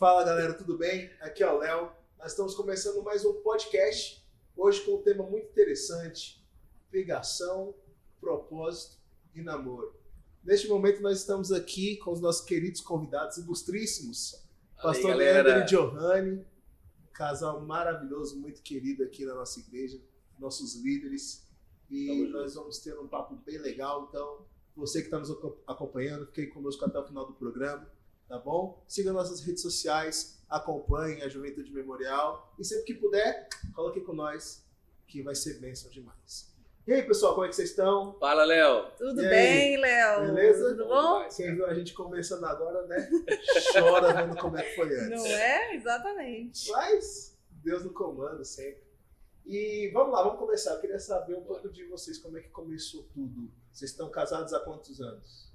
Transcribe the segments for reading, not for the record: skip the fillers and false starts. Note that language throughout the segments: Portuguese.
Fala galera, tudo bem? Aqui é o Léo. Nós estamos começando mais um podcast, hoje com um tema muito interessante: pegação, propósito e namoro. Neste momento nós estamos aqui com os nossos queridos convidados ilustríssimos, Pastor Leandro e Johanny, um casal maravilhoso, muito querido aqui na nossa igreja, nossos líderes, e nós vamos ter um papo bem legal. Então, você que está nos acompanhando, fique conosco até o final do programa, tá bom? Siga nossas redes sociais, acompanhe a Juventude Memorial e sempre que puder, coloque com nós, que vai ser bênção demais. E aí, pessoal, como é que vocês estão? Fala, Léo. Tudo bem, Léo? Beleza? Tudo bom? Quem viu a gente começando agora, né? Chora vendo como é que foi antes. Não é? Exatamente. Mas Deus no comando sempre. E vamos lá, vamos começar. Eu queria saber um pouco de vocês, como é que começou tudo. Vocês estão casados há quantos anos?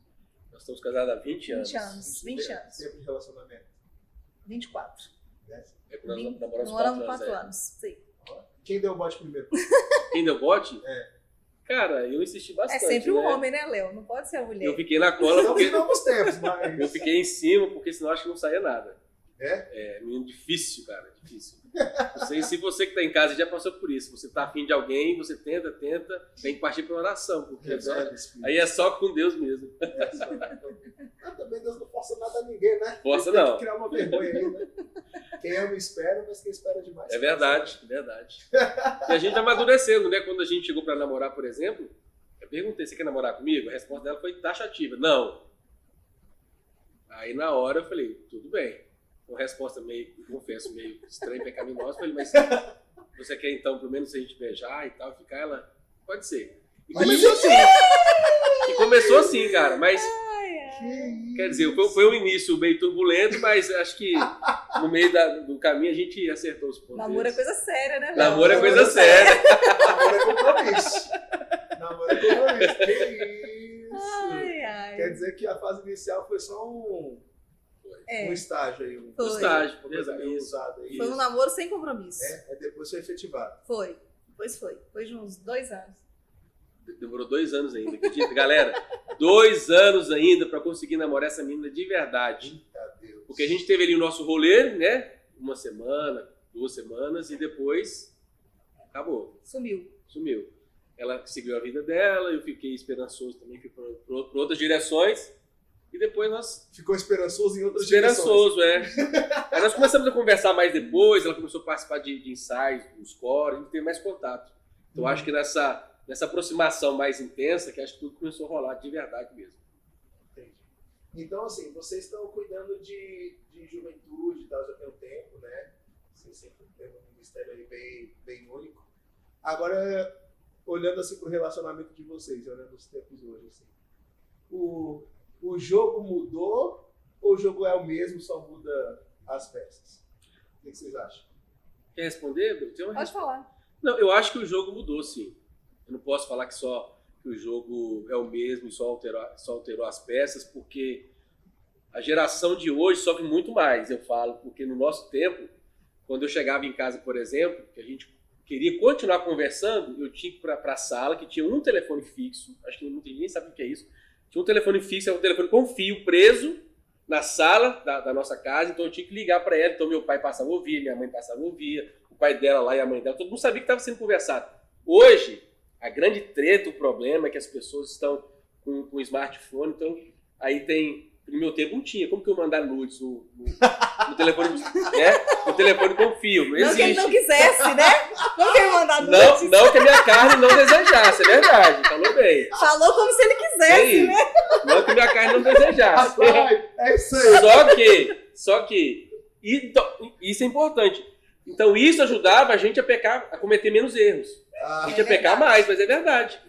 Nós estamos casados há 20 anos. 20 anos. 20 anos. Tempo de relacionamento. 24. É que nós namoramos 4 4 anos. anos. Sim. Quem deu o bote primeiro? Quem deu bote? É. Cara, eu insisti É bastante. sempre o né? homem, né, Léo? Não pode ser a mulher. Eu fiquei na cola Não porque vivemos tempos, mas... eu fiquei em cima, porque senão acho que não saía nada. É? É, menino difícil, cara, difícil. Não sei se você que tá em casa já passou por isso. Você tá afim de alguém, você tenta, tem que partir pra oração, porque aí é só com Deus mesmo. Mas também Deus não força nada a ninguém, né? Força Tem não. que criar uma vergonha aí, né? Quem ama espera, mas quem espera demais. É verdade, é verdade. E a gente tá amadurecendo, né? Quando a gente chegou pra namorar, por exemplo, eu perguntei, você quer namorar comigo? A resposta dela foi taxativa, não. Aí na hora eu falei, tudo bem. Uma resposta meio, confesso, meio estranha, pecaminosa. Eu falei, mas você quer então, pelo menos, a gente beijar e tal, ficar? Ela, pode ser. E começou assim. Cara, mas... Quer dizer, foi um início meio turbulento, mas acho que no meio do caminho a gente acertou os pontos. Namoro é coisa séria, né, Léo? Namoro é coisa séria. Namoro é compromisso. Namoro é compromisso. Que isso. Ai. Quer dizer que a fase inicial foi só um estágio aí. Foi. Estágio, Uma coisa meio isso. usada aí. Foi um namoro sem compromisso. É, depois foi efetivado. Foi. Depois foi. Foi de uns 2 anos. Demorou 2 anos ainda, acredita? Galera, 2 anos ainda pra conseguir namorar essa menina de verdade. Eita Deus. Porque a gente teve ali o nosso rolê, né? 1 semana, 2 semanas e depois acabou, Sumiu. sumiu. Ela seguiu a vida dela, eu fiquei esperançoso também, fui por outras direções e depois nós... Ficou esperançoso em outras direções. Esperançoso, Aí nós começamos a conversar mais depois, ela começou a participar de ensaios, dos coros, a gente teve mais contato. Então acho que nessa aproximação mais intensa, que acho que tudo começou a rolar de verdade mesmo. Entendi. Então, assim, vocês estão cuidando de juventude e tal, já tem um tempo, né? Vocês sempre têm um ministério aí bem único. Agora, olhando assim pro relacionamento de vocês, olhando os tempos hoje, assim, o jogo mudou ou o jogo é o mesmo, só muda as peças? O que vocês acham? Quer responder? Tem uma Pode falar. Não, eu acho que o jogo mudou, sim. Eu não posso falar que o jogo é o mesmo e só alterou as peças, porque a geração de hoje sofre muito mais, eu falo, porque no nosso tempo, quando eu chegava em casa, por exemplo, que a gente queria continuar conversando, eu tinha que ir para a sala, que tinha um telefone fixo, acho que ninguém sabe o que é isso, tinha um telefone fixo, era um telefone com fio preso na sala da nossa casa, então eu tinha que ligar para ela, então meu pai passava a ouvir, minha mãe passava a ouvir, o pai dela lá e a mãe dela, todo mundo sabia que estava sendo conversado. Hoje, a grande treta, o problema é que as pessoas estão com smartphone, então aí tem... No meu tempo não tinha. Como que eu mandar nudes no telefone, né? No telefone com fio? Não Não que ele existe. não quisesse, né? Como que ele mandar nudes? Não que a minha carne não desejasse, é verdade. Falou bem. Falou como se ele quisesse, Aí, né? não que a minha carne não desejasse. Rapaz, é isso aí. Só que isso é importante. Então isso ajudava a gente a cometer menos erros. A gente ia pecar mais, mas é verdade.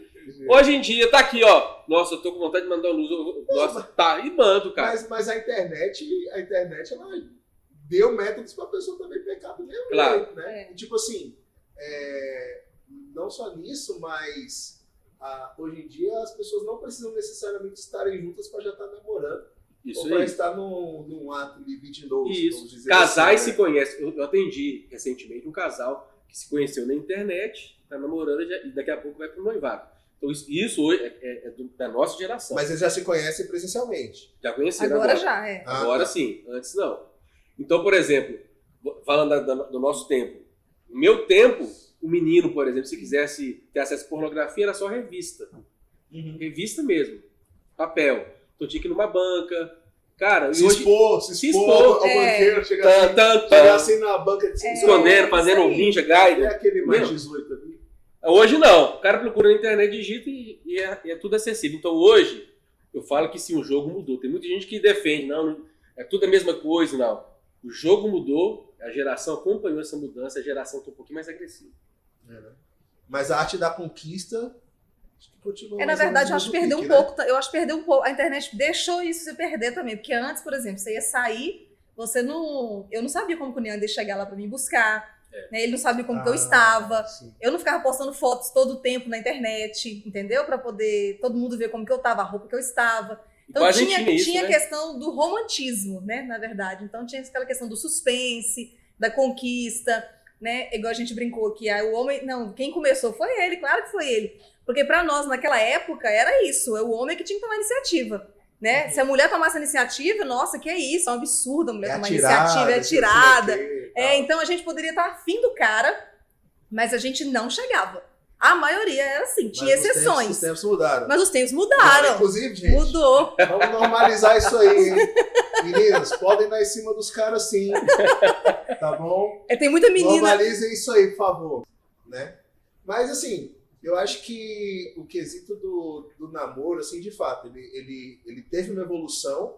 Hoje em dia tá aqui, ó. Nossa, eu tô com vontade de mandar luz. Nossa, tá, e mando, cara. Mas a internet ela deu métodos pra pessoa também pecar do mesmo Claro. jeito, né? É. E, tipo assim, não só nisso, mas hoje em dia as pessoas não precisam necessariamente estarem juntas pra já estar namorando. Isso ou pra aí. estar num ato lividinoso, vamos Isso. dizer Casais assim, se conhecem. Eu atendi recentemente um casal que se conheceu na internet, tá namorando e daqui a pouco vai pro noivado. Então isso hoje é da nossa geração. Mas eles já se conhecem presencialmente. Já conheceram Agora já, é. Agora sim, antes não. Então, por exemplo, falando do nosso tempo, no meu tempo, o menino, por exemplo, se quisesse ter acesso à pornografia, era só revista. Revista mesmo, papel. Então tinha que ir numa banca. Cara, Se hoje, expor ao banqueiro, chegar assim na banca de escondendo, fazendo um ninja guide. É aquele mais 18 ali. Hoje não. O cara procura na internet, digita e é tudo acessível. Então hoje, eu falo que sim, o jogo mudou. Tem muita gente que defende, não, é tudo a mesma coisa, não. O jogo mudou, a geração acompanhou essa mudança, a geração está um pouquinho mais agressiva. Mas a arte da conquista continua. Na verdade, eu acho que perdeu um pouco. Eu acho que perdeu um pouco. A internet deixou isso se perder também. Porque antes, por exemplo, você ia sair, eu não sabia como que o Neander ia chegar lá para me buscar. Né? Ele não sabia como que eu estava. Sim. Eu não ficava postando fotos todo o tempo na internet, entendeu? Para poder todo mundo ver como que eu estava, a roupa que eu estava. Então tinha a questão do romantismo, né? Na verdade. Então tinha aquela questão do suspense, da conquista, né? Igual a gente brincou que o homem... Não, quem começou foi ele, claro que foi ele. Porque para nós, naquela época, era isso. É o homem que tinha que tomar iniciativa. Né? Se a mulher tomasse a iniciativa, nossa, que é isso? É um absurdo a mulher tomar iniciativa, é tirada. Então a gente poderia estar afim do cara, mas a gente não chegava. A maioria era assim, tinha exceções. Os tempos mudaram. Mas os tempos mudaram. Inclusive, gente, mudou. Vamos normalizar isso aí, hein? Meninas, podem dar em cima dos caras sim. Tá bom? Tem muita menina. Normalizem isso aí, por favor. Né? Mas assim, eu acho que o quesito do namoro, assim, de fato, ele teve uma evolução,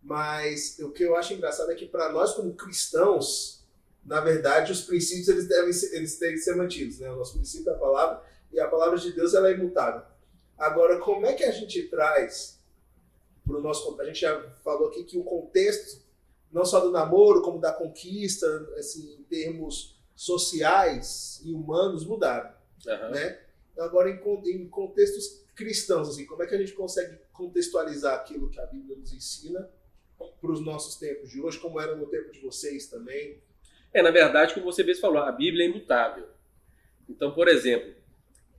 mas o que eu acho engraçado é que para nós como cristãos, na verdade, os princípios eles têm que ser mantidos, né? O nosso princípio é a palavra, e a palavra de Deus ela é imutável. Agora, como é que a gente traz para o nosso... A gente já falou aqui que o contexto, não só do namoro, como da conquista, assim, em termos sociais e humanos, mudaram. Né? Agora, em contextos cristãos, assim, como é que a gente consegue contextualizar aquilo que a Bíblia nos ensina para os nossos tempos de hoje, como era no tempo de vocês também? Na verdade, como você mesmo falou, a Bíblia é imutável. Então, por exemplo,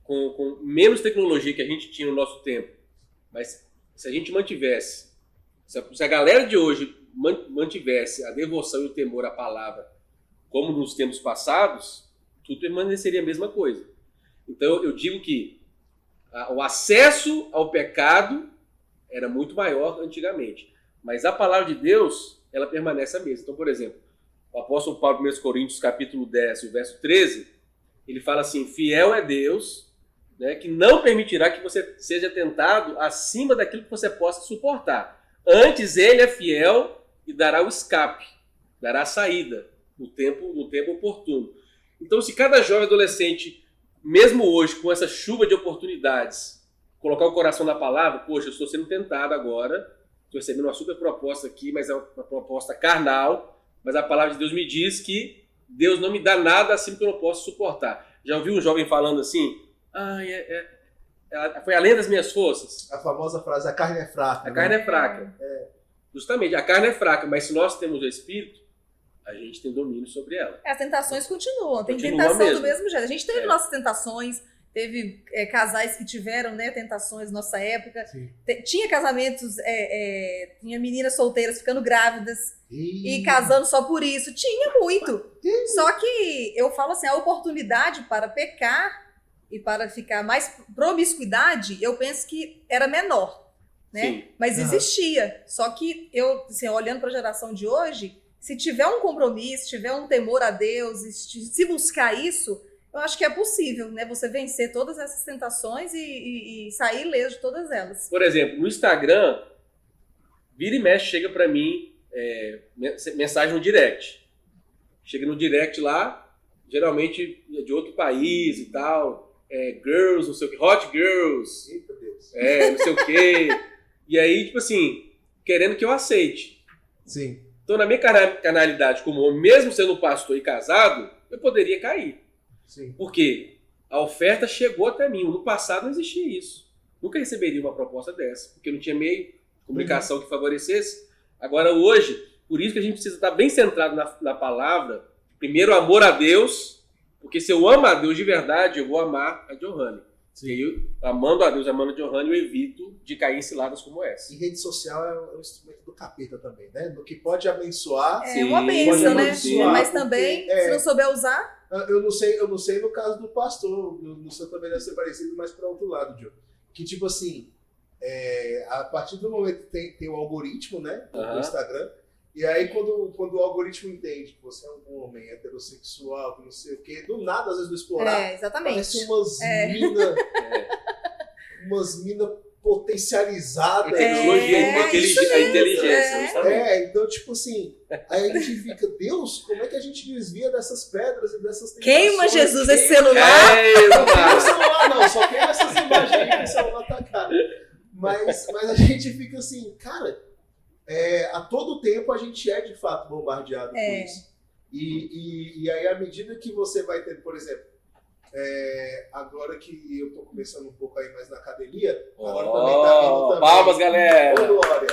com menos tecnologia que a gente tinha no nosso tempo, mas se a gente mantivesse, se a galera de hoje mantivesse a devoção e o temor à palavra como nos tempos passados, tudo permaneceria a mesma coisa. Então, eu digo que o acesso ao pecado era muito maior antigamente, mas a palavra de Deus, ela permanece a mesma. Então, por exemplo, o apóstolo Paulo, 1 Coríntios, capítulo 10, o verso 13, ele fala assim, fiel é Deus, né, que não permitirá que você seja tentado acima daquilo que você possa suportar. Antes, ele é fiel e dará o escape, dará a saída no tempo oportuno. Então, se cada jovem adolescente, mesmo hoje, com essa chuva de oportunidades, colocar o coração na palavra, poxa, eu estou sendo tentado agora, estou recebendo uma super proposta aqui, mas é uma proposta carnal, mas a palavra de Deus me diz que Deus não me dá nada acima que eu não posso suportar. Já ouviu um jovem falando assim, foi além das minhas forças? A famosa frase, a carne é fraca. A carne é fraca. Justamente, a carne é fraca, mas se nós temos o Espírito, a gente tem domínio sobre ela. As tentações continuam. Tem Continua tentação mesmo. do mesmo jeito. A gente teve nossas tentações, teve casais que tiveram, né, tentações na nossa época. Tinha casamentos, tinha meninas solteiras ficando grávidas e casando só por isso. Tinha muito. Só que eu falo assim, a oportunidade para pecar e para ficar mais promiscuidade, eu penso que era menor, né? Sim. Mas existia. Só que eu, assim, olhando para a geração de hoje, se tiver um compromisso, tiver um temor a Deus, se buscar isso, eu acho que é possível, né? Você vencer todas essas tentações e sair ileso de todas elas. Por exemplo, no Instagram, vira e mexe, chega pra mim mensagem no direct. Chega no direct lá, geralmente de outro país e tal, girls, não sei o que, hot girls, Eita Deus. não sei o que. E aí, tipo assim, querendo que eu aceite. Sim. Então, na minha carnalidade como homem, mesmo sendo pastor e casado, eu poderia cair. Sim. Porque a oferta chegou até mim. No passado não existia isso. Nunca receberia uma proposta dessa, porque não tinha meio de comunicação que favorecesse. Agora, hoje, por isso que a gente precisa estar bem centrado na palavra. Primeiro, amor a Deus, porque se eu amo a Deus de verdade, eu vou amar a Johanny. Sim. Amando a Deus, amando a Johanna, eu evito de cair em ciladas como essa. E rede social é um instrumento do capeta também, né? No que pode abençoar. É uma bênção, né? Mas também, se não souber usar... Eu não sei no caso do pastor, no seu também deve ser parecido, mas para outro lado, Diogo. Que tipo assim, a partir do momento que tem o algoritmo, né? Do Instagram. E aí, quando o algoritmo entende que você é um homem heterossexual, que não sei o quê, do nada, às vezes, no explorar, exatamente. parece umas minas potencializadas. A inteligência. Então, tipo assim, aí a gente fica, Deus, como é que a gente desvia dessas pedras e dessas tentações? Queima Jesus esse celular? Não queima o celular, não, só queima essas imagens que o celular tá caro. Mas a gente fica assim, cara... a todo tempo a gente é de fato bombardeado por isso. E aí, à medida que você vai tendo, por exemplo, agora que eu tô começando um pouco aí mais na academia, agora também tá vindo também. Palmas, galera! Ô, Glória!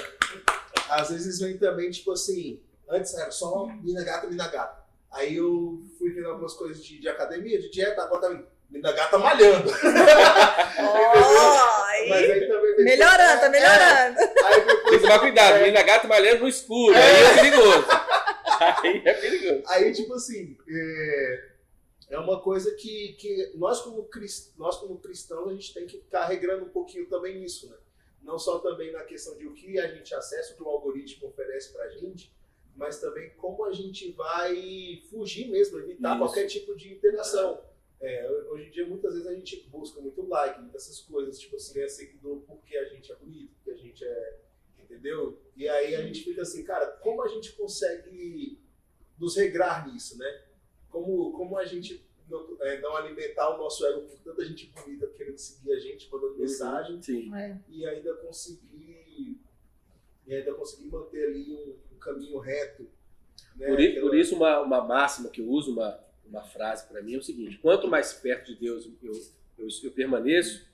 Às vezes vem também, tipo assim, antes era só mina gata. Aí eu fui vendo algumas coisas de academia, de dieta, agora tá vindo mina gata malhando. Mas aí também vem melhorando, tá melhorando. Aí depois, tem que tomar cuidado, mina gata malhando no escuro, aí é perigoso. Aí, tipo assim, é uma coisa que nós como cristãos, a gente tem que ficar regrando um pouquinho também nisso, né? Não só também na questão de o que a gente acessa, o que o algoritmo oferece pra gente, mas também como a gente vai fugir mesmo, evitar qualquer tipo de interação. Hoje em dia, muitas vezes a gente busca muito like, muitas essas coisas, tipo assim, seguidor porque a gente é bonito, porque a gente entendeu? E aí a gente fica assim, cara, como a gente consegue nos regrar nisso, né? Como a gente não alimentar o nosso ego com tanta gente bonita querendo seguir a gente, mandando mensagem, e ainda conseguir manter ali um caminho reto. Né? Por isso, uma máxima que eu uso, uma frase para mim é o seguinte: quanto mais perto de Deus eu permaneço,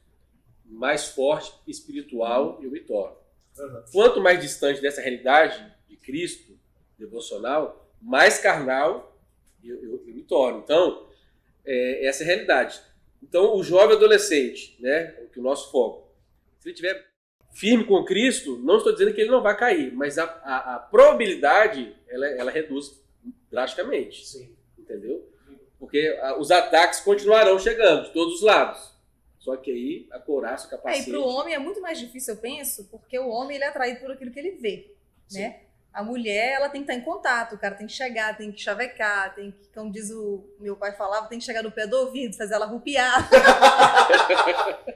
mais forte espiritual eu me torno. Quanto mais distante dessa realidade de Cristo, devocional, mais carnal eu me torno. Então, essa é a realidade. Então, o jovem adolescente, né, o nosso foco, se ele estiver firme com Cristo, não estou dizendo que ele não vai cair, mas a probabilidade ela reduz drasticamente. Sim. Entendeu? Porque os ataques continuarão chegando de todos os lados. Só que aí a couraça, o capacete... E para o homem é muito mais difícil, eu penso, porque o homem ele é atraído por aquilo que ele vê, né? A mulher, ela tem que estar em contato, o cara tem que chegar, tem que chavecar, tem que, como diz o meu pai falava, tem que chegar no pé do ouvido, fazer ela rupiar.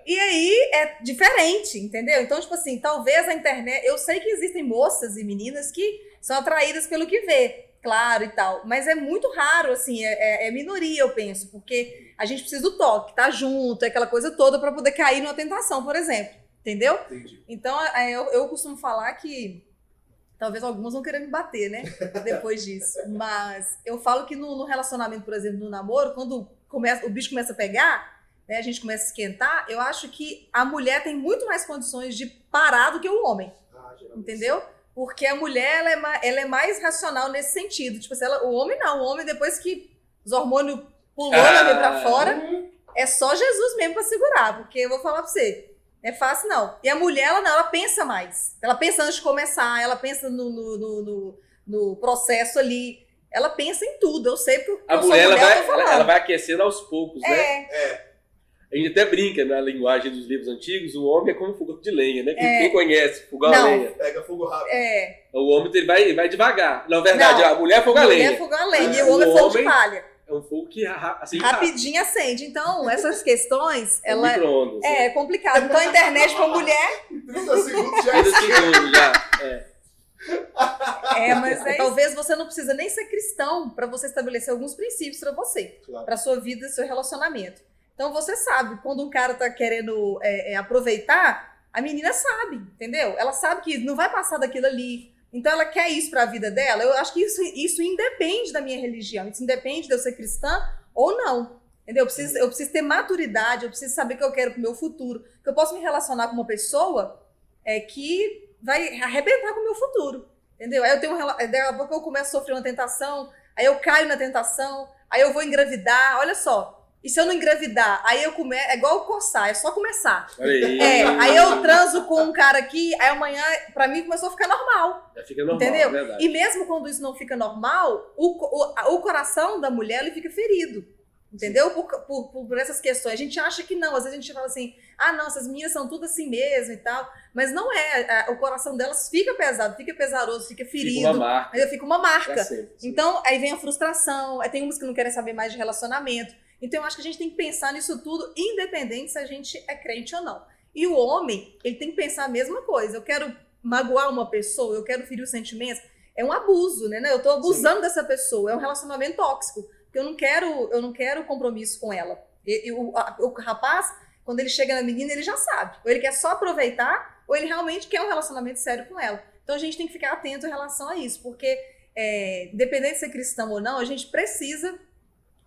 E aí é diferente, entendeu? Então, tipo assim, talvez a internet... Eu sei que existem moças e meninas que são atraídas pelo que vê. Claro e tal, mas é muito raro, assim, é minoria, eu penso, porque a gente precisa do toque, tá junto, aquela coisa toda para poder cair numa tentação, por exemplo, entendeu? Entendi. Então, eu costumo falar que talvez algumas vão querer me bater, né, depois disso, mas eu falo que no relacionamento, por exemplo, no namoro, quando o bicho começa a pegar, né, a gente começa a esquentar, eu acho que a mulher tem muito mais condições de parar do que o homem, entendeu? Porque a mulher, ela é mais racional nesse sentido. Tipo assim, o homem não. O homem, depois que os hormônios pulou pra fora, é só Jesus mesmo pra segurar. Porque eu vou falar pra você, não é fácil não. E a mulher, ela pensa mais. Ela pensa antes de começar, ela pensa no processo ali. Ela pensa em tudo. Eu sei porque a mulher, ela vai aquecendo aos poucos, né? A gente até brinca na linguagem dos livros antigos, o homem é como um fogão de lenha, né? Quem conhece, fogão a lenha. Pega fogo rápido. O homem ele vai devagar. Na verdade, a mulher é fogo a lenha. A mulher é fogo a lenha e o homem é fogo de palha. É um fogo que assim, rapidinho acende. Então, essas questões, micro-ondas, é complicado. Então, a internet pra mulher... 30 segundos já. 30 segundos já, mas talvez você não precisa nem ser cristão para você estabelecer alguns princípios para você, para sua vida e seu relacionamento. Então você sabe, quando um cara tá querendo aproveitar, a menina sabe, entendeu? Ela sabe que não vai passar daquilo ali. Então ela quer isso para a vida dela. Eu acho que isso independe da minha religião, isso independe de eu ser cristã ou não. Entendeu? Eu preciso ter maturidade, eu preciso saber o que eu quero pro meu futuro. Que eu posso me relacionar com uma pessoa que vai arrebentar com o meu futuro. Entendeu? Aí daqui a pouco eu começo a sofrer uma tentação, aí eu caio na tentação, aí eu vou engravidar. Olha só. E se eu não engravidar? Aí eu começo. É igual coçar, é só começar. Aí, Aí eu transo com um cara aqui, aí amanhã, pra mim, começou a ficar normal. já fica normal, Entendeu? verdade. E mesmo quando isso não fica normal, o coração da mulher ele fica ferido. Entendeu? Por essas questões. A gente acha que não. Às vezes a gente fala assim, não, essas meninas são tudo assim mesmo e tal. Mas não é. O coração delas fica pesado, fica pesaroso, fica ferido. Fica uma marca. Aí fica uma marca. Sempre, então, aí vem a frustração. Aí tem umas que não querem saber mais de relacionamento. Então, eu acho que a gente tem que pensar nisso tudo, independente se a gente é crente ou não. E o homem, ele tem que pensar a mesma coisa. Eu quero magoar uma pessoa, eu quero ferir os sentimentos. É um abuso, né? Eu tô abusando dessa pessoa. É um relacionamento tóxico. Porque eu não quero compromisso com ela. O rapaz, quando ele chega na menina, ele já sabe. Ou ele quer só aproveitar, ou ele realmente quer um relacionamento sério com ela. Então, a gente tem que ficar atento em relação a isso. Porque, independente de ser cristão ou não, a gente precisa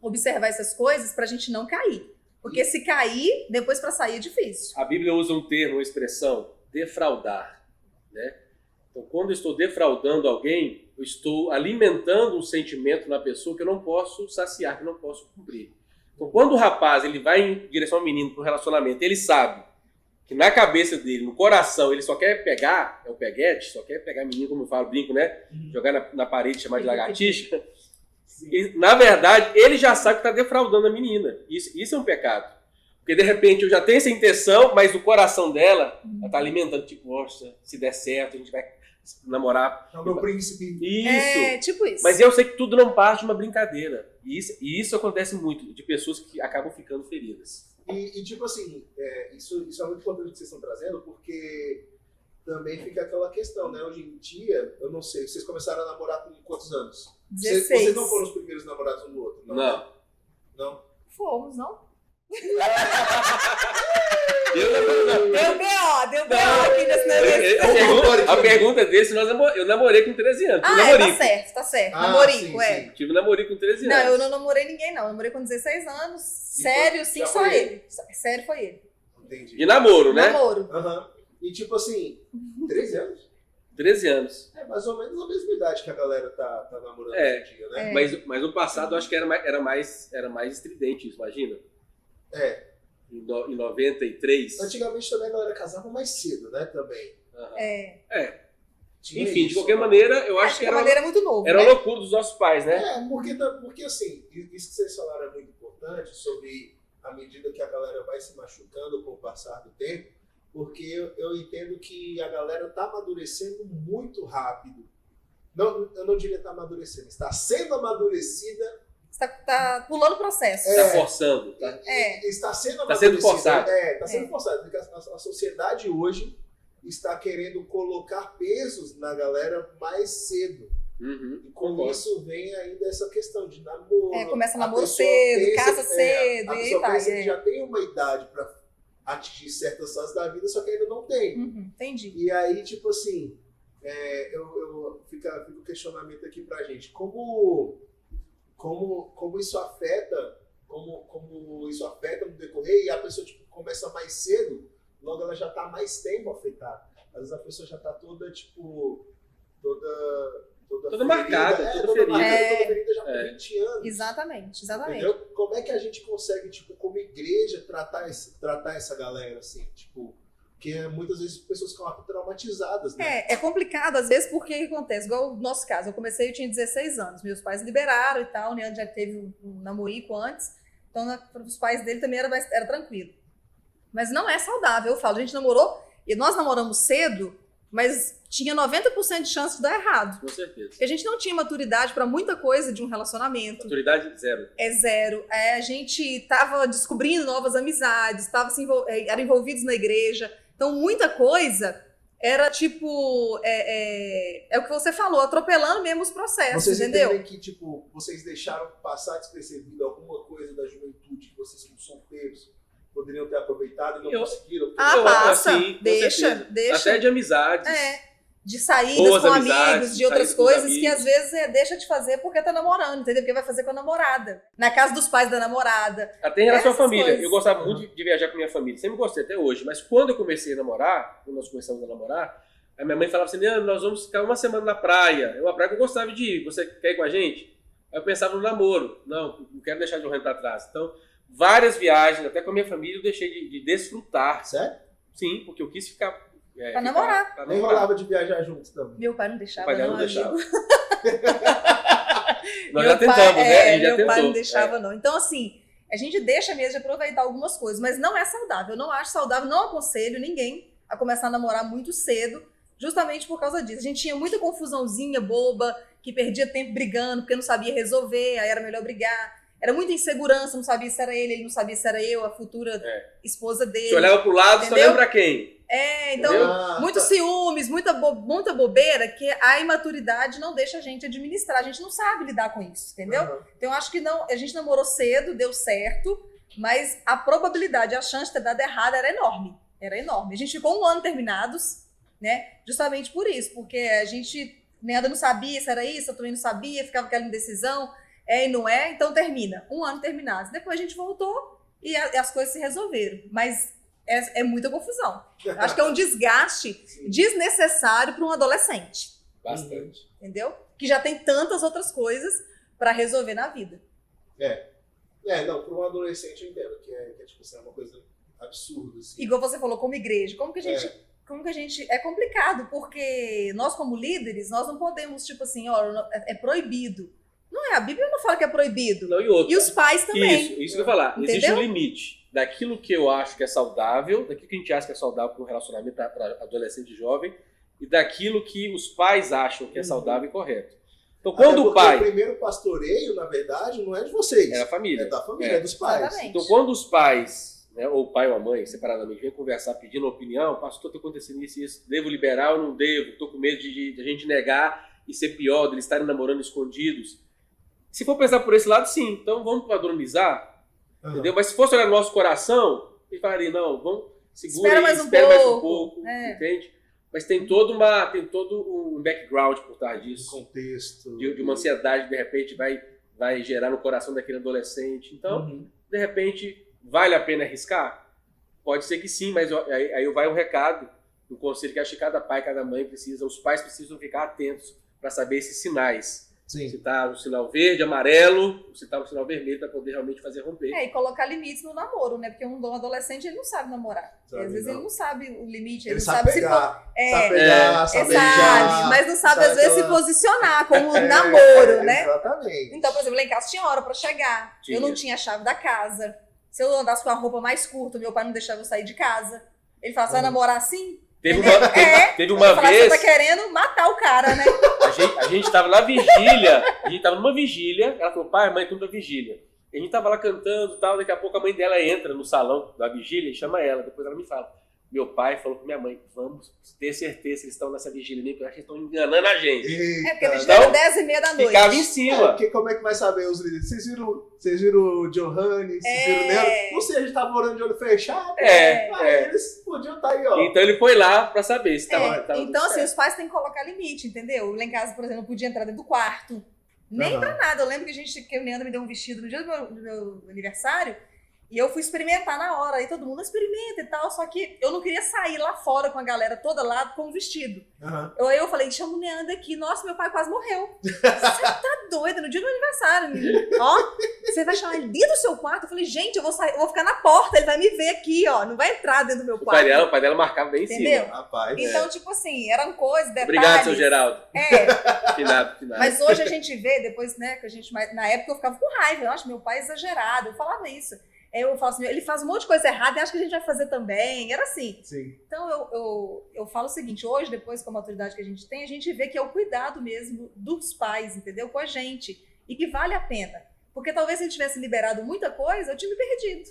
observar essas coisas para a gente não cair. Porque se cair, depois para sair é difícil. A Bíblia usa um termo, uma expressão, defraudar, né? Então, quando eu estou defraudando alguém, eu estou alimentando um sentimento na pessoa que eu não posso saciar, que eu não posso cumprir. Então, quando o rapaz ele vai em direção ao menino para o relacionamento, ele sabe que na cabeça dele, no coração, ele só quer pegar, é o peguete, só quer pegar menino, como eu falo, brinco, né? Jogar na parede, chamar de lagartixa. E, na verdade, ele já sabe que está defraudando a menina. Isso é um pecado. Porque, de repente, eu já tenho essa intenção, mas o coração dela, ela está alimentando, tipo, nossa, se der certo, a gente vai namorar. É o meu príncipe. Isso. Tipo isso. Mas eu sei que tudo não parte de uma brincadeira. E isso acontece muito, de pessoas que acabam ficando feridas. E tipo assim, isso é muito importante que vocês estão trazendo, porque também fica aquela questão, né? Hoje em dia, eu não sei, vocês começaram a namorar com quantos anos? 16. Vocês não foram os primeiros namorados um do outro? Não. Não? Fomos, não? Deu B.O. aqui nesse negócio. A pergunta dele, se eu namorei com 13 anos. Tá certo. Namorico, sim. Tive namorico com 13 anos. Não, eu não namorei ninguém, não. Eu namorei com 16 anos. Sério, sim, só ele. Sério, foi ele. Entendi. De namoro, né? Namoro. E tipo assim, 13 anos? 13 anos. É mais ou menos a mesma idade que a galera tá namorando hoje em dia, né? Mas no passado eu acho que era mais estridente isso, imagina? Em 93. Antigamente também a galera casava mais cedo, né? Também. Enfim, de qualquer maneira, eu acho que era muito novo. Era a loucura dos nossos pais, né? Porque assim, isso que vocês falaram é muito importante sobre a medida que a galera vai se machucando com o passar do tempo, porque eu entendo que a galera tá amadurecendo muito rápido. Não, eu não diria tá amadurecendo, está sendo amadurecida. Tá pulando o processo. Está forçando. Está sendo Tá sendo forçado. Está sendo forçado. Porque a sociedade hoje está querendo colocar pesos na galera mais cedo. E com isso vem ainda essa questão de namoro. Começa namoro cedo, casa cedo. A pessoa pensa que já tem uma idade para atingir certas fases da vida, só que ainda não tem. Entendi. E aí, tipo assim, fica o questionamento aqui pra gente. Como isso afeta, como isso afeta no decorrer, e a pessoa tipo, começa mais cedo, logo ela já está mais tempo afetada. Às vezes a pessoa já está toda, tipo, toda marcada, toda ferida. Toda ferida já por 20 anos. Exatamente. Entendeu? Como é que a gente consegue, tipo, como igreja, tratar essa galera, assim, tipo... Porque muitas vezes as pessoas ficam traumatizadas, né? É complicado, às vezes, porque o que acontece? Igual no nosso caso, eu tinha 16 anos, meus pais liberaram e tal, o Leandro já teve um namorico antes, então os pais dele também era tranquilo. Mas não é saudável, eu falo, a gente namorou, e nós namoramos cedo, mas tinha 90% de chance de dar errado. Com certeza. Porque a gente não tinha maturidade para muita coisa de um relacionamento. Maturidade zero. Zero. A gente estava descobrindo novas amizades, era envolvidos na igreja. Então, muita coisa era tipo... É o que você falou, atropelando mesmo os processos, vocês entendeu? Vocês entendem que, tipo, vocês deixaram passar despercebido alguma coisa da juventude que vocês, como solteiros, poderiam ter aproveitado e não conseguiram? Passa. Assim, deixa. Até de amizades. De saídas boas com amizades, amigos, de outras coisas que às vezes deixa de fazer porque tá namorando, entendeu? Porque vai fazer com a namorada. Na casa dos pais da namorada. Até em relação à família. Coisas. Eu gostava muito de viajar com minha família. Sempre gostei até hoje. Mas quando eu comecei a namorar, quando nós começamos a namorar, a minha mãe falava assim, Leandro, nós vamos ficar uma semana na praia. É uma praia que eu gostava de ir. Você quer ir com a gente? Aí eu pensava no namoro. Não quero deixar de um ramo pra trás. Então, várias viagens, até com a minha família, eu deixei de desfrutar. Sério? Sim, porque eu quis ficar... Pra namorar. Nem rolava de viajar juntos também. Meu pai não deixava, Meu pai não não, deixava. amigo. Nós já tentamos, né? A gente já meu tentou. pai não deixava, não. Então, assim, a gente deixa mesmo de aproveitar algumas coisas, mas não é saudável. Eu não acho saudável, não aconselho ninguém a começar a namorar muito cedo, justamente por causa disso. A gente tinha muita confusãozinha boba, que perdia tempo brigando, porque não sabia resolver, aí era melhor brigar. Era muita insegurança, não sabia se era ele não sabia se era eu, a futura esposa dele. Você olhava pro lado, você olhava pra quem? Então, muitos ciúmes, muita bobeira, que a imaturidade não deixa a gente administrar. A gente não sabe lidar com isso, entendeu? Então, eu acho que não, a gente namorou cedo, deu certo, mas a probabilidade, a chance de ter dado errado era enorme. Era enorme. A gente ficou 1 ano terminados, né? Justamente por isso, porque a gente ainda não sabia se era isso, eu também não sabia, ficava aquela indecisão, e não é, então termina. 1 ano terminados. Depois a gente voltou e as coisas se resolveram. Mas é muita confusão. Eu acho que é um desgaste desnecessário para um adolescente. Bastante. Entendeu? Que já tem tantas outras coisas para resolver na vida. Não, para um adolescente eu entendo que é tipo assim, é uma coisa absurda. Assim. Igual você falou, como igreja, como que a gente... É complicado, porque nós como líderes, nós não podemos, tipo assim, ó, é proibido. Não é, a Bíblia não fala que é proibido. Não, e os pais também. Isso que eu ia falar. Entendeu? Existe um limite daquilo que eu acho que é saudável, daquilo que a gente acha que é saudável para um relacionamento para adolescente e jovem, e daquilo que os pais acham que é saudável e correto. Então, quando o pai... O primeiro pastoreio, na verdade, não é de vocês. É da família. É da família, é dos pais. Exatamente. Então, quando os pais, né, ou o pai ou a mãe, separadamente, vêm conversar pedindo opinião, pastor, está acontecendo isso e isso, devo liberar ou não devo? Estou com medo de a gente negar e ser pior, de eles estarem namorando escondidos. Se for pensar por esse lado, sim. Então, vamos padronizar. Entendeu? Mas se fosse olhar no nosso coração, ele falaria, não, vamos, segura aí, espera mais um pouco, entende? Mas tem todo um background por trás disso. Um contexto. De uma ansiedade, de repente, vai gerar no coração daquele adolescente. Então, de repente, vale a pena arriscar? Pode ser que sim, mas aí vai um recado, um conselho que acho que cada pai, cada mãe precisa, os pais precisam ficar atentos para saber esses sinais. Sim. Se está no sinal verde, amarelo, se está no sinal vermelho, para poder realmente fazer romper. E colocar limites no namoro, né? Porque um adolescente, ele não sabe namorar. Às vezes ele não sabe o limite, ele não sabe pegar, sabe beijar, mas não sabe às vezes se posicionar como namoro, né? Exatamente. Então, por exemplo, lá em casa tinha hora para chegar. Eu não tinha a chave da casa. Se eu andasse com a roupa mais curta, meu pai não deixava eu sair de casa. Ele falava, você vai namorar assim? Teve uma vez... Você tá querendo matar o cara, né? A gente tava na vigília, numa vigília, ela falou, pai, mãe, tudo na vigília. E a gente tava lá cantando e tal, daqui a pouco a mãe dela entra no salão da vigília e chama ela, depois ela me fala. Meu pai falou pra minha mãe, vamos ter certeza que eles estão nessa vigília, porque eu acho que eles estão enganando a gente. Eita. Porque a vigília era 10h30 da noite. Ficava em cima. Porque como é que vai saber os líderes? Vocês viram o Johannes? Vocês viram nela? Não sei, a gente tava morando de olho fechado. Eles podiam estar aí, ó. Então ele foi lá pra saber se tava então, assim, os pais têm que colocar limite, entendeu? Lá em casa, por exemplo, não podia entrar dentro do quarto. Nem pra nada. Eu lembro que o Leandro me deu um vestido no dia do meu aniversário. E eu fui experimentar na hora, aí todo mundo experimenta e tal, só que eu não queria sair lá fora com a galera toda lá com o vestido. Aí eu falei, chama o Leandro aqui, nossa, meu pai quase morreu. Você tá doida, no dia do meu aniversário, menino. Ó, você vai chamar ele do seu quarto? Eu falei, gente, eu vou ficar na porta, ele vai me ver aqui, ó, não vai entrar dentro do meu quarto. O pai dela marcava bem em cima. Rapaz, então, tipo assim, eram coisas, detalhes. Obrigado, seu Geraldo. Finado. Mas hoje a gente vê, depois, né, que a gente, na época eu ficava com raiva, eu acho meu pai exagerado, eu falava isso. Eu falo assim, ele faz um monte de coisa errada e acho que a gente vai fazer também. Era assim. Sim. Então, eu falo o seguinte, hoje, depois com a maturidade que a gente vê que é o cuidado mesmo dos pais, entendeu? Com a gente. E que vale a pena. Porque talvez se ele tivesse liberado muita coisa, eu tinha me perdido.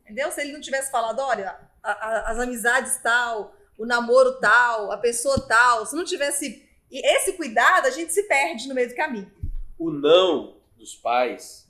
Entendeu? Se ele não tivesse falado, olha, as amizades tal, o namoro tal, a pessoa tal, se não tivesse esse cuidado, a gente se perde no meio do caminho. O não dos pais...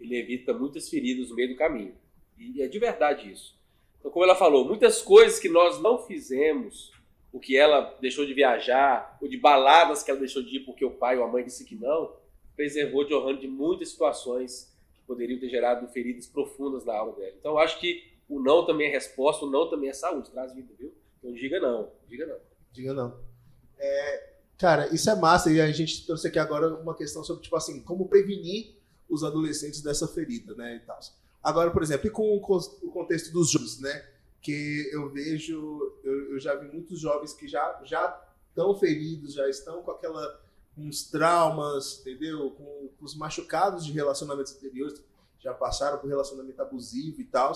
ele evita muitas feridas no meio do caminho. E é de verdade isso. Então, como ela falou, muitas coisas que nós não fizemos, o que ela deixou de viajar, ou de baladas que ela deixou de ir porque o pai ou a mãe disse que não, preservou Johanne de muitas situações que poderiam ter gerado feridas profundas na alma dela. Então, eu acho que o não também é resposta, o não também é saúde, traz vida, viu? Então, diga não. Diga não. Cara, isso é massa, e a gente trouxe aqui agora uma questão sobre, tipo assim, como prevenir os adolescentes dessa ferida, né, e tal. Agora, por exemplo, e com o contexto dos jogos, né? Que eu vejo, eu já vi muitos jovens que já estão feridos, já estão com uns traumas, entendeu? Com os machucados de relacionamentos anteriores, já passaram por relacionamento abusivo e tal.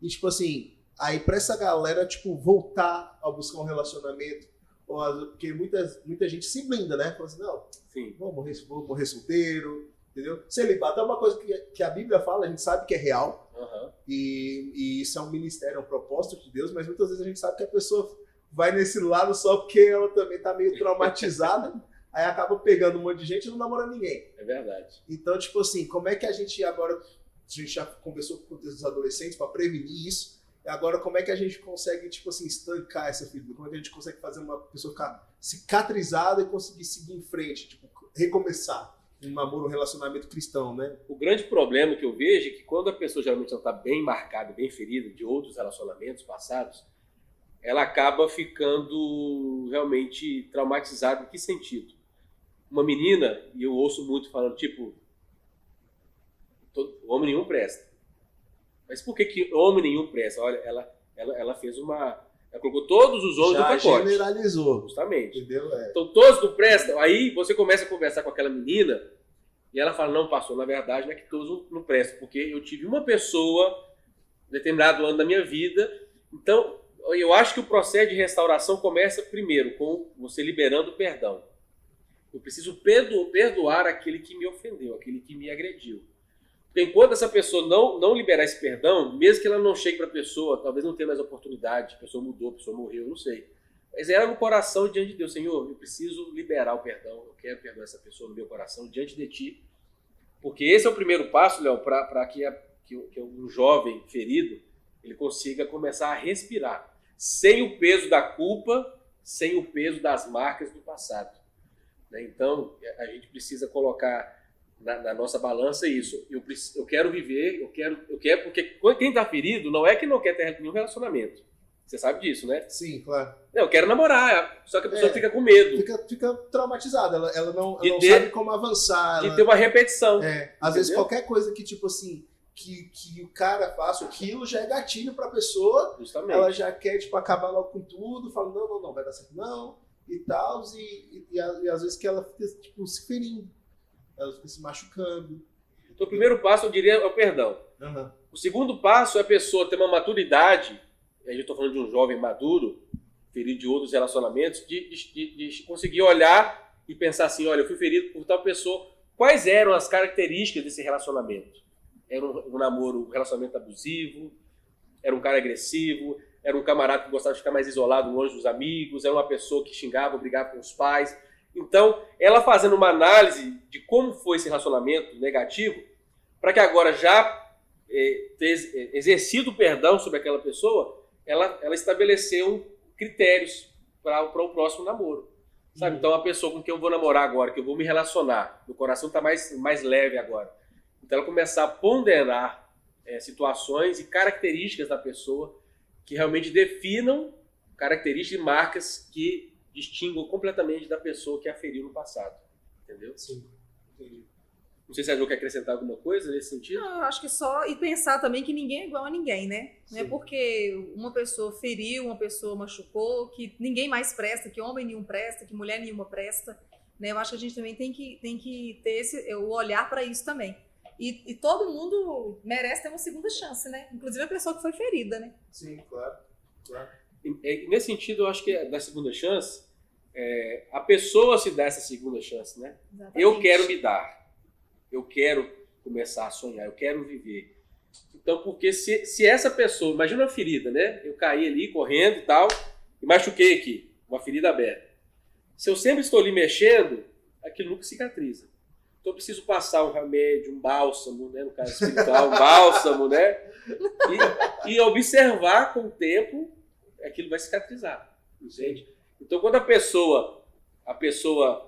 E, tipo assim, aí pra essa galera, tipo, voltar a buscar um relacionamento, porque muita gente se blinda, né? Fala assim, não, Sim. vou morrer solteiro, entendeu? Celibato é uma coisa que a Bíblia fala, a gente sabe que é real, e isso é um ministério, é um propósito de Deus, mas muitas vezes a gente sabe que a pessoa vai nesse lado só porque ela também tá meio traumatizada, aí acaba pegando um monte de gente e não namora ninguém. É verdade. Então, tipo assim, como é que a gente agora, a gente já conversou com os adolescentes para prevenir isso, e agora como é que a gente consegue, tipo assim, estancar essa ferida? Como é que a gente consegue fazer uma pessoa ficar cicatrizada e conseguir seguir em frente, tipo, recomeçar um namoro, um relacionamento cristão, né? O grande problema que eu vejo é que quando a pessoa geralmente não está bem marcada, bem ferida de outros relacionamentos passados, ela acaba ficando realmente traumatizada. Em que sentido? Uma menina, e eu ouço muito falando, tipo, homem nenhum presta. Mas por que homem nenhum presta? Olha, ela fez ela colocou todos os homens no pacote. Já generalizou. Justamente. Entendeu? Então todos não prestam. Aí você começa a conversar com aquela menina e ela fala, não, pastor, na verdade não é que todos não prestam, porque eu tive uma pessoa em determinado ano da minha vida. Então, eu acho que o processo de restauração começa primeiro com você liberando o perdão. Eu preciso perdoar aquele que me ofendeu, aquele que me agrediu. Porque enquanto essa pessoa não liberar esse perdão, mesmo que ela não chegue para a pessoa, talvez não tenha mais oportunidade, a pessoa mudou, a pessoa morreu, eu não sei. Mas ela no coração diante de Deus, Senhor, eu preciso liberar o perdão, eu quero perdoar essa pessoa no meu coração diante de Ti. Porque esse é o primeiro passo, Léo, para que um jovem ferido ele consiga começar a respirar, sem o peso da culpa, sem o peso das marcas do passado. Então, a gente precisa colocar na nossa balança isso. Eu quero viver, eu quero, porque quem está ferido não é que não quer ter nenhum relacionamento. Você sabe disso, né? Sim, claro. Não, eu quero namorar, só que a pessoa fica com medo. Fica traumatizada, ela não sabe como avançar. De ter uma repetição. Às vezes qualquer coisa que, tipo assim, que o cara faça, aquilo já é gatilho pra pessoa. Justamente. Ela já quer, tipo, acabar logo com tudo, fala, não, vai dar certo não, e tal, e às vezes que ela fica, tipo, se ferindo. Ela fica se machucando. Então, o primeiro passo, eu diria, é o perdão. Uhum. O segundo passo é a pessoa ter uma maturidade, aí eu estou falando de um jovem maduro, ferido de outros relacionamentos, de conseguir olhar e pensar assim, olha, eu fui ferido por tal pessoa. Quais eram as características desse relacionamento? Era um relacionamento abusivo? Era um cara agressivo? Era um camarada que gostava de ficar mais isolado, longe dos amigos? Era uma pessoa que xingava, brigava com os pais? Então, ela fazendo uma análise de como foi esse relacionamento negativo, para que agora já exercido o perdão sobre aquela pessoa, ela estabeleceu critérios para o próximo namoro. Sabe? Então, a pessoa com quem eu vou namorar agora, que eu vou me relacionar, meu coração está mais leve agora. Então, ela começar a ponderar situações e características da pessoa que realmente definam características e marcas que distinguam completamente da pessoa que a feriu no passado. Entendeu? Sim, entendi. Não sei se a Jo quer acrescentar alguma coisa nesse sentido. Não, eu acho que só... E pensar também que ninguém é igual a ninguém, né? Não é porque uma pessoa feriu, uma pessoa machucou, que ninguém mais presta, que homem nenhum presta, que mulher nenhuma presta. Né? Eu acho que a gente também tem que ter o olhar para isso também. E todo mundo merece ter uma segunda chance, né? Inclusive a pessoa que foi ferida, né? Sim, claro. E nesse sentido, eu acho que da segunda chance, a pessoa se dá essa segunda chance, né? Exatamente. Eu quero me dar. Eu quero começar a sonhar, eu quero viver. Então, porque se essa pessoa, imagina uma ferida, né? Eu caí ali correndo e tal, e machuquei aqui, uma ferida aberta. Se eu sempre estou ali mexendo, aquilo nunca cicatriza. Então eu preciso passar um remédio, um bálsamo, né? No caso espiritual, um bálsamo, né? E observar com o tempo, aquilo vai cicatrizar, entende? Então quando a pessoa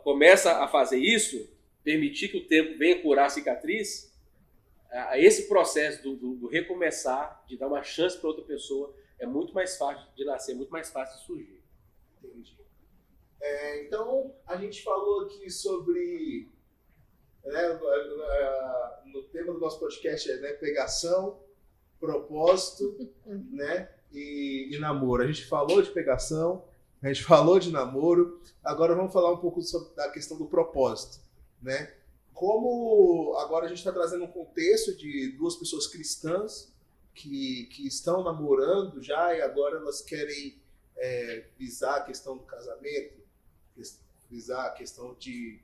começa a fazer isso, permitir que o tempo venha curar a cicatriz, esse processo do recomeçar, de dar uma chance para outra pessoa, é muito mais fácil de nascer, muito mais fácil de surgir. Entendi. Então, a gente falou aqui sobre, no tema do nosso podcast, pegação, propósito, né? E namoro. A gente falou de pegação, a gente falou de namoro. Agora vamos falar um pouco sobre a questão do propósito, né? Como agora a gente está trazendo um contexto de duas pessoas cristãs que estão namorando já e agora elas querem visar a questão do casamento, visar a questão de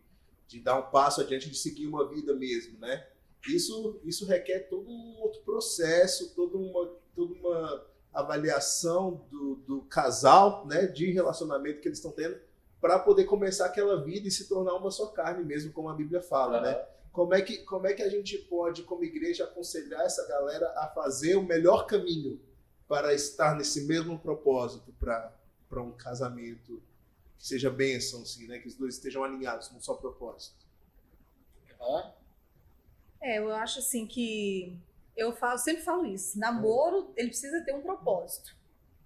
dar um passo adiante, de seguir uma vida mesmo, né? Isso requer todo um outro processo, toda uma avaliação do casal, né, de relacionamento que eles estão tendo para poder começar aquela vida e se tornar uma só carne mesmo, como a Bíblia fala, né? Como é que a gente pode, como igreja, aconselhar essa galera a fazer o melhor caminho para estar nesse mesmo propósito, para um casamento que seja bênção, assim, né? Que os dois estejam alinhados num só propósito? Eu acho assim que sempre falo isso. Namoro, ele precisa ter um propósito.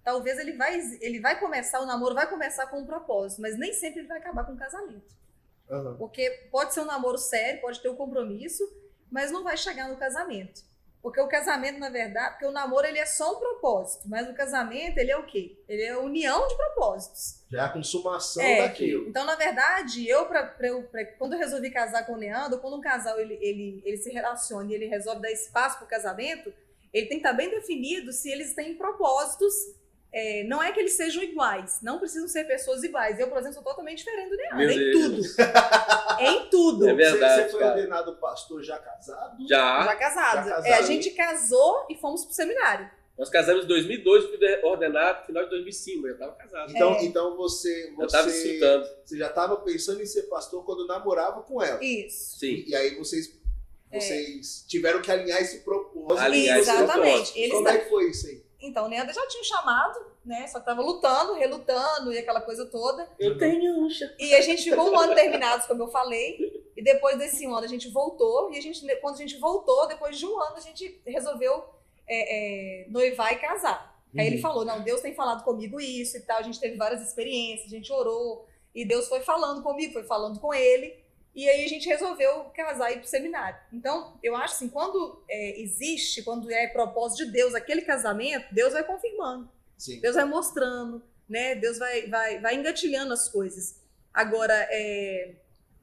Talvez ele vai começar, o namoro vai começar com um propósito, mas nem sempre ele vai acabar com um casamento. Uhum. Porque pode ser um namoro sério, pode ter um compromisso, mas não vai chegar no casamento. Porque o casamento, na verdade, porque o namoro ele é só um propósito, mas o casamento ele é o quê? Ele é a união de propósitos. Já é a consumação daquilo. Então, na verdade, quando eu resolvi casar com o Leandro, quando um casal ele se relaciona e ele resolve dar espaço para o casamento, ele tem que estar bem definido se eles têm propósitos. Não é que eles sejam iguais, não precisam ser pessoas iguais. Eu, por exemplo, sou totalmente diferente do Leandro, em tudo. Em tudo. É verdade, você foi ordenado pastor já casado? Já casado. A gente casou e fomos pro seminário. Nós casamos em 2002, fui ordenado no final de 2005, eu já estava casado. Então você já estava pensando em ser pastor quando namorava com ela. Isso. Sim. E aí vocês tiveram que alinhar esse propósito. Exatamente. Como é que foi isso aí? Então, o Leandro já tinha um chamado, né? Só que tava lutando, relutando e aquela coisa toda. Eu tenho um chamado. E a gente ficou um ano terminados, como eu falei. E depois desse ano a gente voltou. E quando a gente voltou, depois de um ano, a gente resolveu noivar e casar. Aí ele falou, não, Deus tem falado comigo isso e tal. A gente teve várias experiências, a gente orou. E Deus foi falando comigo, foi falando com ele. E aí a gente resolveu casar e ir pro seminário. Então, eu acho assim, quando quando é propósito de Deus, aquele casamento, Deus vai confirmando. Sim. Deus vai mostrando, né? Deus vai engatilhando as coisas. Agora,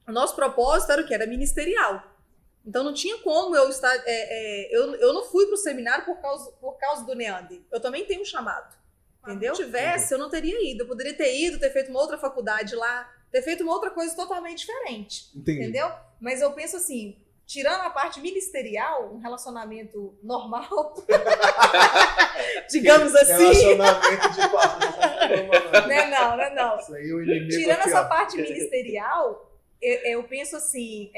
o nosso propósito era o quê? Era ministerial. Então, não tinha como eu estar... eu não fui pro seminário por causa do Neandre. Eu também tenho um chamado. Entendeu? Se tivesse, eu não teria ido. Eu poderia ter ido, ter feito uma outra faculdade lá, ter feito uma outra coisa totalmente diferente. Entendi. Entendeu? Mas eu penso assim, tirando a parte ministerial, um relacionamento normal, digamos assim. Relacionamento de pastor. Não. Isso aí, o inimigo tirando aqui, essa parte ministerial, eu penso assim,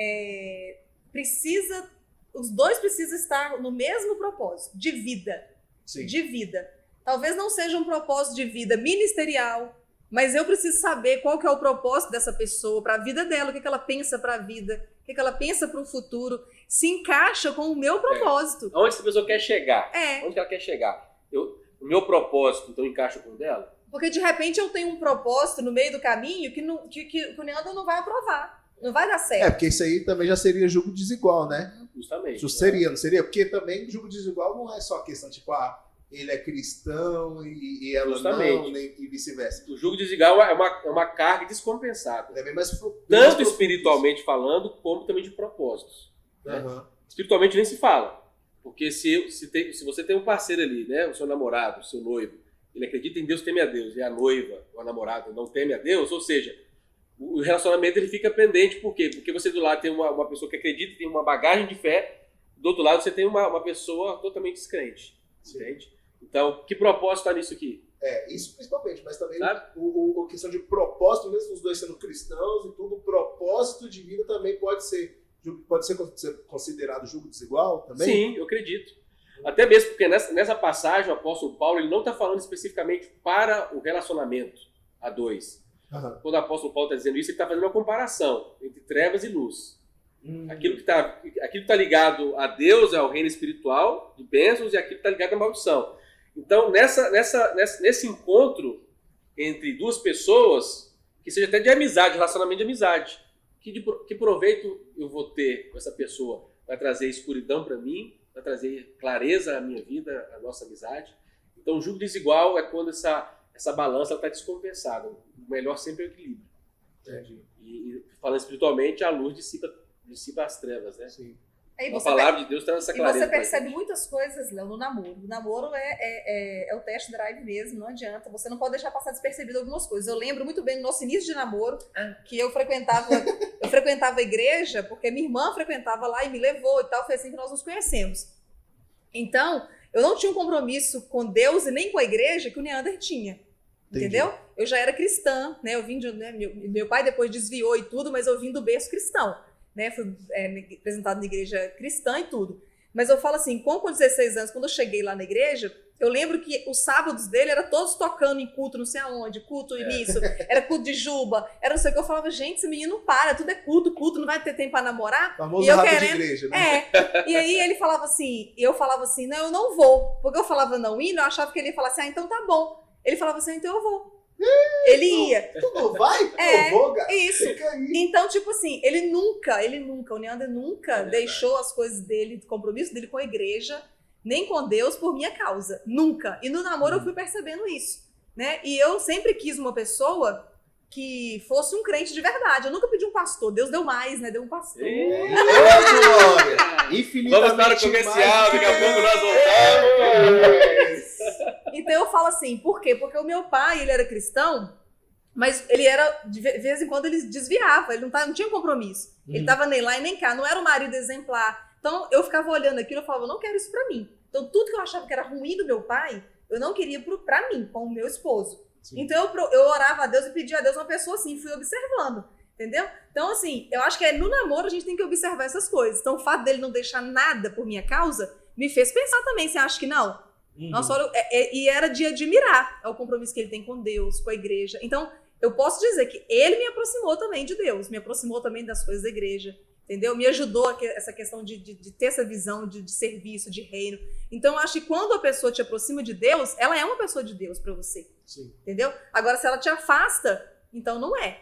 os dois precisam estar no mesmo propósito, de vida. Sim. De vida. Talvez não seja um propósito de vida ministerial, mas eu preciso saber qual que é o propósito dessa pessoa para a vida dela, o que ela pensa para a vida, o que ela pensa para o futuro, se encaixa com o meu propósito. Aonde essa pessoa quer chegar? Onde ela quer chegar? O meu propósito, então, encaixa com o dela? Porque, de repente, eu tenho um propósito no meio do caminho que o Leandro não vai aprovar, não vai dar certo. Porque isso aí também já seria julgo desigual, né? Justamente. Isso seria, não seria? Porque também julgo desigual não é só questão, tipo, ele é cristão e ela Justamente. não, e vice-versa. O julgo desigual é uma carga descompensada. É bem mais Tanto espiritualmente falando, como também de propósitos. Né? Espiritualmente nem se fala. Porque se você tem um parceiro ali, né, o seu namorado, o seu noivo, ele acredita em Deus, teme a Deus, e a noiva, ou a namorada, não teme a Deus, ou seja, o relacionamento ele fica pendente. Por quê? Porque você do lado tem uma pessoa que acredita, tem uma bagagem de fé, do outro lado você tem uma pessoa totalmente descrente. Entende? Então, que propósito está nisso aqui? Isso principalmente, mas também a questão de propósito, mesmo os dois sendo cristãos e tudo, o propósito de vida também pode ser considerado julgo desigual também? Sim, eu acredito. Até mesmo porque nessa passagem o apóstolo Paulo ele não está falando especificamente para o relacionamento a dois. Quando o apóstolo Paulo está dizendo isso, ele está fazendo uma comparação entre trevas e luz. Aquilo que está ligado a Deus, ao reino espiritual de bênçãos, e aquilo que está ligado à maldição. Então, nesse encontro entre duas pessoas, que seja até de amizade, relacionamento de amizade, que proveito eu vou ter com essa pessoa? Vai trazer escuridão para mim vai trazer clareza à minha vida, à nossa amizade. Então, o julgo desigual é quando essa balança está descompensada. O melhor sempre é o equilíbrio. Entendi. E falando espiritualmente, a luz dissipa as trevas, né? Sim. A palavra de Deus traz essa clareza. E você percebe muitas coisas, Léo, no namoro. O namoro é o test drive mesmo, não adianta. Você não pode deixar passar despercebido algumas coisas. Eu lembro muito bem do nosso início de namoro, que eu frequentava a igreja, porque minha irmã frequentava lá e me levou e tal. Foi assim que nós nos conhecemos. Então, eu não tinha um compromisso com Deus e nem com a igreja que o Neander tinha. Entendeu? Entendi. Eu já era cristã, né? Eu vim meu pai depois desviou e tudo, mas eu vim do berço cristão. Né, fui apresentado na igreja cristã e tudo. Mas eu falo assim, com 16 anos, quando eu cheguei lá na igreja, eu lembro que os sábados dele era todos tocando em culto, não sei aonde, culto nisso, era culto de juba, era não sei o que. Eu falava, gente, esse menino não para, tudo é culto, não vai ter tempo para namorar. Famoso e eu rabo querendo... de igreja, né? E aí ele falava assim, eu falava assim, não, eu não vou. Porque eu falava não indo, eu achava que ele ia falar assim, então tá bom. Ele falava assim, então eu vou. Ele ia. Tu não vai? Eu vou, cara. Isso. Fica aí. Então, tipo assim, o Neander nunca deixou as coisas dele, o compromisso dele com a igreja, nem com Deus, por minha causa. Nunca. E no namoro eu fui percebendo isso, né? E eu sempre quis uma pessoa que fosse um crente de verdade. Eu nunca pedi um pastor. Deus deu mais, né? Deu um pastor. Glória! Infinitamente Vamos para o comercial, daqui a pouco nós voltamos. Então eu falo assim, por quê? Porque o meu pai, ele era cristão, mas ele era, de vez em quando ele desviava, ele não tinha compromisso. Ele tava nem lá e nem cá, não era o marido exemplar. Então eu ficava olhando aquilo e falava, eu não quero isso pra mim. Então tudo que eu achava que era ruim do meu pai, eu não queria pra mim, com o meu esposo. Sim. Então eu orava a Deus e pedia a Deus uma pessoa assim, fui observando, entendeu? Então assim, eu acho que no namoro a gente tem que observar essas coisas. Então o fato dele não deixar nada por minha causa, me fez pensar também, você acha que não? Nossa, e era de admirar o compromisso que ele tem com Deus, com a igreja. Então, eu posso dizer que ele me aproximou também de Deus, me aproximou também das coisas da igreja, entendeu? Me ajudou essa questão de ter essa visão de serviço, de reino. Então, eu acho que quando a pessoa te aproxima de Deus, ela é uma pessoa de Deus para você. Sim. Entendeu? Agora, se ela te afasta, então não é.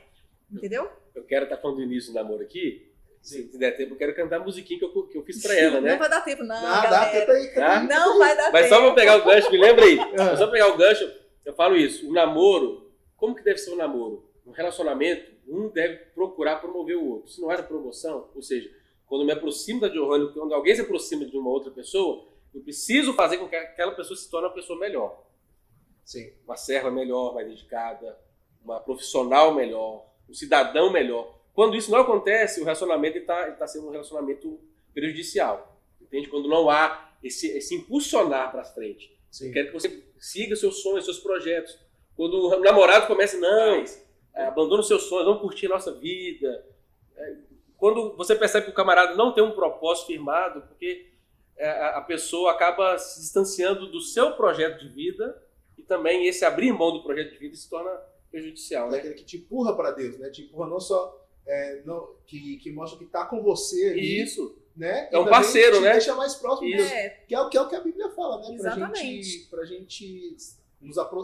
Entendeu? Eu quero estar falando do início do namoro aqui. Se der tempo, eu quero cantar a musiquinha que eu fiz pra ela, né? Não vai dar tempo, não. Dá tempo aí, cara. Não vai dar tempo. Mas só vou pegar o gancho, me lembra aí. Só pegar o gancho, eu falo isso. O namoro, como que deve ser um namoro? Um relacionamento, um deve procurar promover o outro. Se não é promoção, ou seja, quando eu me aproximo da Johanna, quando alguém se aproxima de uma outra pessoa, eu preciso fazer com que aquela pessoa se torne uma pessoa melhor. Sim. Uma serva melhor, mais dedicada, uma profissional melhor, um cidadão melhor. Quando isso não acontece, o relacionamento está sendo um relacionamento prejudicial. Entende? Quando não há esse impulsionar para frente. Sim. Eu quero que você siga seus sonhos, seus projetos. Quando o namorado começa, abandona os seus sonhos, vamos curtir a nossa vida. Quando você percebe que o camarada não tem um propósito firmado, porque a pessoa acaba se distanciando do seu projeto de vida e também esse abrir mão do projeto de vida se torna prejudicial. É aquele que te empurra para Deus, né? Te empurra não só... que mostra que está com você ali. Isso. Né? É um parceiro, né? Deixa mais próximo disso. Que é o que a Bíblia fala, né? Exatamente. Pra gente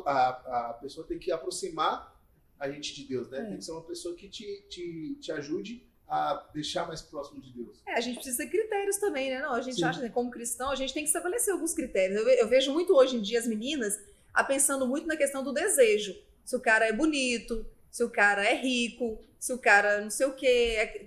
a pessoa tem que aproximar a gente de Deus, né? Tem que ser uma pessoa que te ajude a deixar mais próximo de Deus. A gente precisa ter critérios também, né? Não, a gente acha que como cristão a gente tem que estabelecer alguns critérios. Eu vejo muito hoje em dia as meninas pensando muito na questão do desejo. Se o cara é bonito, se o cara é rico, se o cara não sei o quê.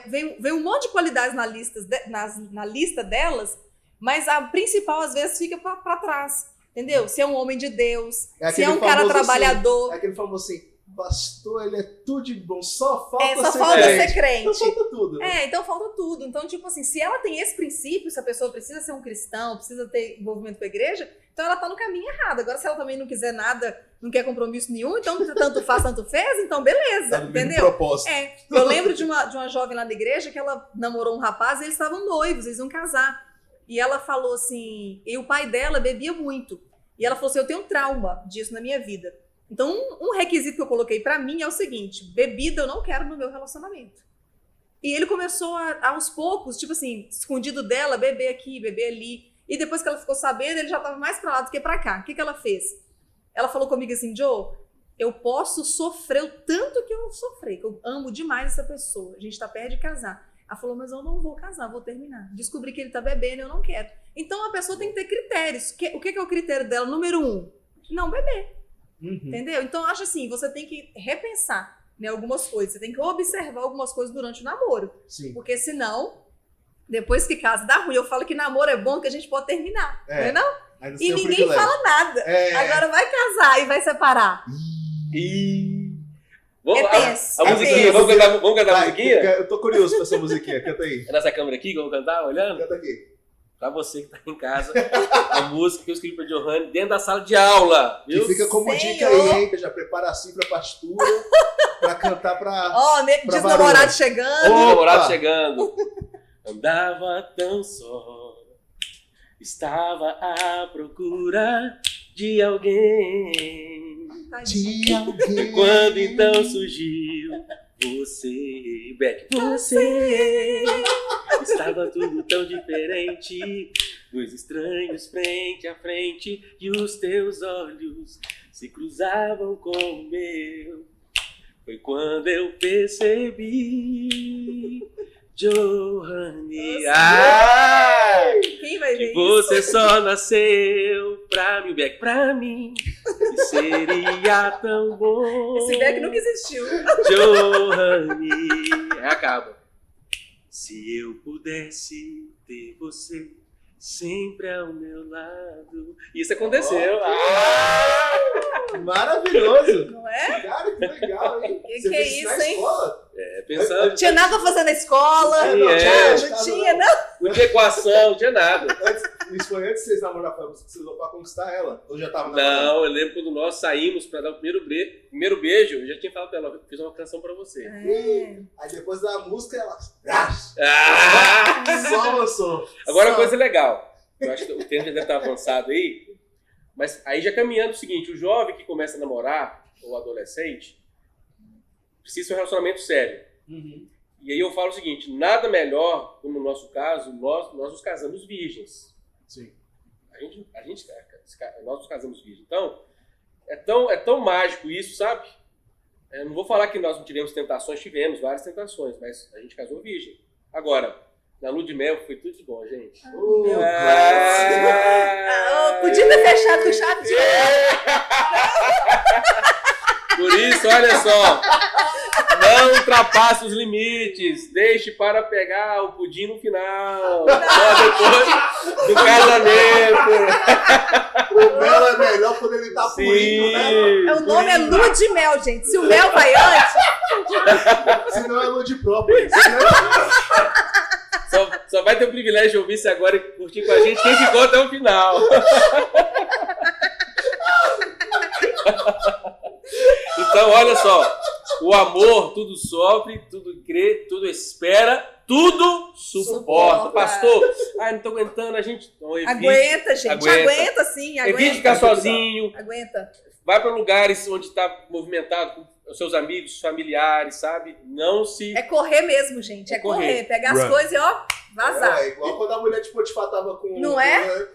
Vem um monte de qualidades na lista delas, mas a principal às vezes fica para trás. Entendeu? Se é um homem de Deus, se é um cara trabalhador. Assim, é aquele famoso assim, pastor, ele é tudo de bom, só falta ser crente. Então falta tudo. Né? Então falta tudo. Então, tipo assim, se ela tem esse princípio, se a pessoa precisa ser um cristão, precisa ter envolvimento com a igreja, então ela tá no caminho errado. Agora, se ela também não quiser nada, não quer compromisso nenhum, então tanto faz, tanto fez, então beleza, tá entendeu? Propósito. Eu lembro de uma jovem lá da igreja que ela namorou um rapaz e eles estavam noivos, eles iam casar. E ela falou assim, e o pai dela bebia muito. E ela falou assim, eu tenho um trauma disso na minha vida. Então, um requisito que eu coloquei pra mim é o seguinte, bebida eu não quero no meu relacionamento. E ele começou aos poucos, tipo assim, escondido dela, beber aqui, beber ali. E depois que ela ficou sabendo, ele já tava mais pra lá do que pra cá. O que ela fez? Ela falou comigo assim, Joe, eu posso sofrer o tanto que eu sofri, que eu amo demais essa pessoa. A gente tá perto de casar. Ela falou, mas eu não vou casar, vou terminar. Descobri que ele tá bebendo, eu não quero. Então a pessoa tem que ter critérios. O que é o critério dela? Número 1, não beber. Entendeu? Então eu acho assim, você tem que repensar, né, algumas coisas. Você tem que observar algumas coisas durante o namoro. Sim. Porque senão, depois que casa, dá ruim. Eu falo que namoro é bom, que a gente pode terminar. Não é não? E ninguém fala nada. Agora vai casar e vai separar. A musiquinha, vamos cantar a musiquinha? Eu tô curioso com essa musiquinha, canta aí. É nessa câmera aqui que eu vou cantar, olhando? Canta aqui. Pra você que tá em casa, a música que eu escrevi pra Johanne dentro da sala de aula. Viu? E fica como dica aí, hein? Que já prepara assim pra partitura, pra cantar pra. Diz namorado chegando. Namorado chegando. Andava tão só, estava à procura de alguém. E quando então surgiu você, Beck, você, estava tudo tão diferente, dois estranhos frente a frente, e os teus olhos se cruzavam com o meu. Foi quando eu percebi, Johanne, quem vai ver que você só nasceu pra mim, Beck, pra mim. E seria tão bom. Esse Beck nunca existiu. Johanne, acaba. Se eu pudesse ter você sempre ao meu lado. Isso aconteceu. Maravilhoso. Não é? Cara, que legal, hein? Que é isso, hein? Escola? Pensando. Não tinha nada pra fazer na escola. Sim, não tinha, não. Não tinha equação, não tinha nada. Isso foi antes de vocês namorarem, você precisou pra conquistar ela? Ou já tava namorando? Não, eu lembro quando nós saímos pra dar o primeiro beijo, eu já tinha falado pra ela, fiz uma canção pra você. Aí depois da música, ela só lançou. Agora uma coisa legal, eu acho que o tempo já deve estar avançado aí, mas aí já caminhando o seguinte, o jovem que começa a namorar, ou adolescente, precisa ser um relacionamento sério. E aí eu falo o seguinte, nada melhor, como no nosso caso, nós nos casamos virgens. Sim. Nós nos casamos virgens. Então, é tão mágico isso, sabe? Eu não vou falar que nós não tivemos tentações, tivemos várias tentações, mas a gente casou virgem. Agora, na lua de mel foi tudo de bom, gente. Podia ter fechado com chave de Por isso, olha só, não ultrapasse os limites, deixe para pegar o pudim no final, depois do casamento. O mel é melhor quando ele tá purinho, né? O nome é lua de mel, gente. Se o mel vai antes... Senão é lua de própolis. Só vai ter o privilégio de ouvir isso agora e curtir com a gente quem ficou até o final. Então, olha só, o amor tudo sofre, tudo crê, tudo espera, tudo suporta. Pastor, não tô aguentando, a gente... Então, aguenta, gente, aguenta sim, aguenta. Evite ficar sozinho. Aguenta. Vai para lugares onde está movimentado com os seus amigos, familiares, sabe? Não se... É correr mesmo, gente, é correr. Pegar as coisas e, vazar. Igual quando a mulher de Potifar tava com... Não é? Léo,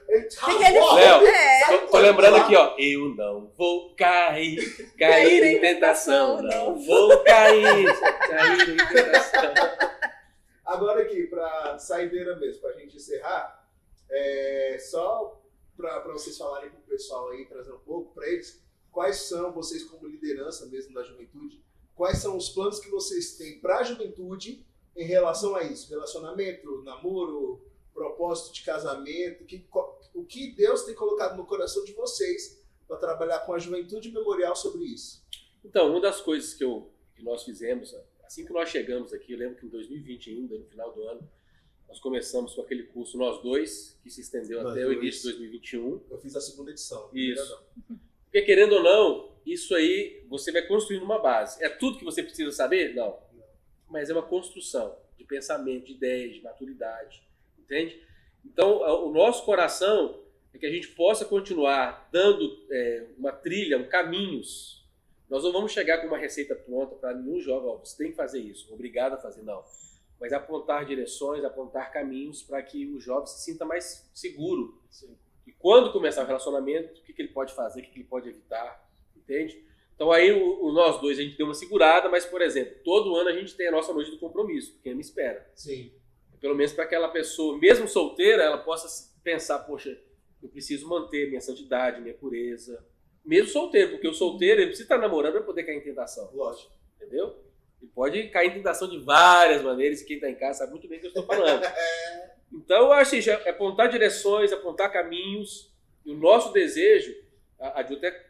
tô lembrando aqui, eu não vou cair em tentação, não vou cair em tentação. Agora aqui, pra saideira mesmo, pra gente encerrar, só pra vocês falarem pro pessoal aí, trazer um pouco pra eles, quais são, vocês como liderança mesmo da juventude, quais são os planos que vocês têm pra juventude em relação a isso? Relacionamento, namoro, propósito de casamento, o que Deus tem colocado no coração de vocês para trabalhar com a juventude memorial sobre isso? Então, uma das coisas que nós fizemos, assim que nós chegamos aqui, eu lembro que em 2020 ainda, no final do ano, nós começamos com aquele curso Nós Dois, que se estendeu até o início de 2021. Eu fiz a segunda edição. Isso. Porque querendo ou não, isso aí você vai construindo uma base. É tudo que você precisa saber? Não. Mas é uma construção de pensamento, de ideias, de maturidade. Entende? Então, o nosso coração é que a gente possa continuar dando uma trilha, caminhos. Nós não vamos chegar com uma receita pronta para nenhum jovem, você tem que fazer isso, obrigado a fazer, não. Mas apontar direções, apontar caminhos para que o jovem se sinta mais seguro. Sim. E quando começar o relacionamento, o que ele pode fazer, o que ele pode evitar, entende? Então aí nós dois a gente deu uma segurada, mas, por exemplo, todo ano a gente tem a nossa noite do compromisso, quem me espera. Sim. Pelo menos para aquela pessoa, mesmo solteira, ela possa pensar, poxa, eu preciso manter minha santidade, minha pureza. Mesmo solteiro, porque o solteiro ele precisa estar namorando para poder cair em tentação. Lógico. Entendeu? Ele pode cair em tentação de várias maneiras, e quem está em casa sabe muito bem o que eu estou falando. Então, eu acho que é apontar direções, apontar caminhos. E o nosso desejo,